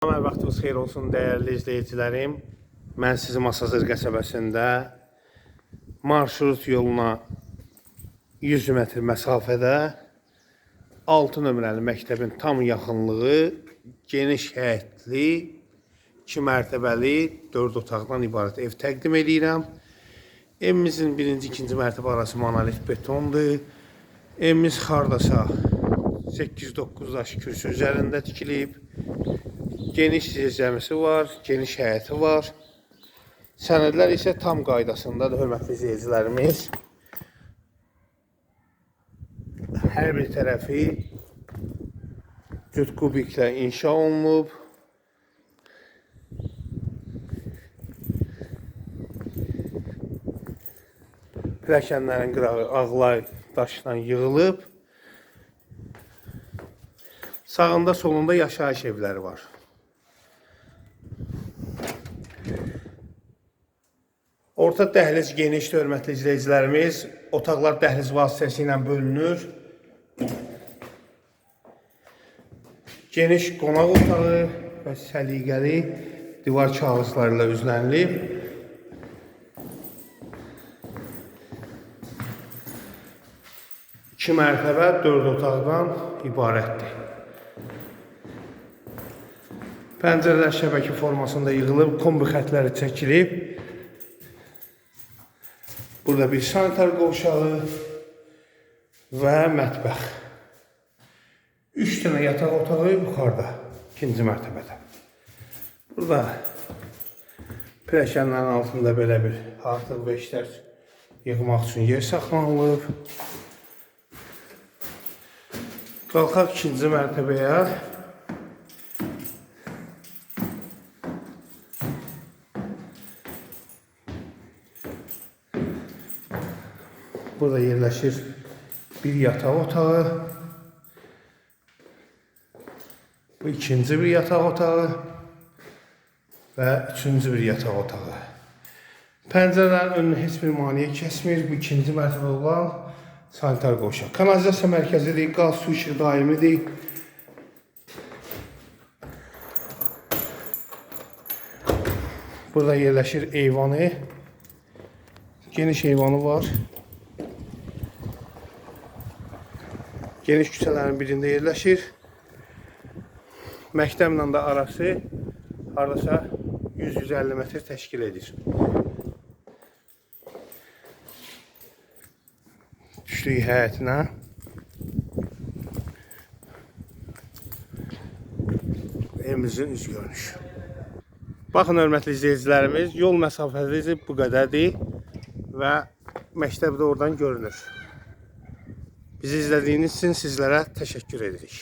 Hər vaxtınız xeyir olsun, dəyərli izləyicilərim. Mən sizi Masazır qəsəbəsində marşrut yoluna 100 metr məsafədə 6 nömrəli məktəbin tam yaxınlığı, geniş həyətli, 2 mərtəbəli, 4 otaqdan ibarət ev təqdim edirəm. Evimizin birinci, ikinci mərtəbə arası monolit betondur. Evimiz xardasa 8-9 daş kürsü üzərində tikilib. Geniş zirzəmisi var, geniş həyəti var. Sənədlər isə tam qaydasındadır, hörmətli izləyicilərimiz. Hər bir tərəfi cüt kubiklə inşa olunub. Pilləkənlərin qırağı ağlay daşdan yığılıb. Sağında solunda yaşayış evləri var. Orta dəhliz genişdir, hörmətli izləyicilərimiz. Otaqlar dəhliz vasitəsilə bölünür. Geniş qonaq otağı və səliqəli divar kağızlarıyla üzlənilib. İki mərtəbə 4 otaqdan ibarətdir. Pəncərələr şəbəkə formasında yığılıb, kombi xətləri çəkilib. Burada bir sanitar qovşağı və mətbəx. 3 dənə yataq otağı yuxarıda, ikinci mərtəbədə. Burada pilləkənlərin altında belə bir artıq beşlər yığmaq üçün yer saxlanılıb. Qalxaq ikinci mərtəbəyə. Burada yerləşir bir yataq otağı. Bu ikinci bir yataq otağı və üçüncü bir yataq otağı. Pəncərələrin önünü heç bir maneə kəsmir. Bu ikinci mərtəbə olan sanitar qovşaq. Kanalizasiya mərkəzidir, qaz, su işığı daimidir. Burada yerləşir eyvanı. Geniş eyvanı var. Geniş küçələrin birində yerləşir. Məktəblə də arası hardasa 100-150 metr təşkil edir. Düşdük həyətinə. Evimizin üz görünüşü. Baxın, hörmətli izləyicilərimiz, yol məsafəsi bu qədərdir və məktəb də oradan görünür. Bizi izlədiyiniz üçün sizlərə təşəkkür edirik.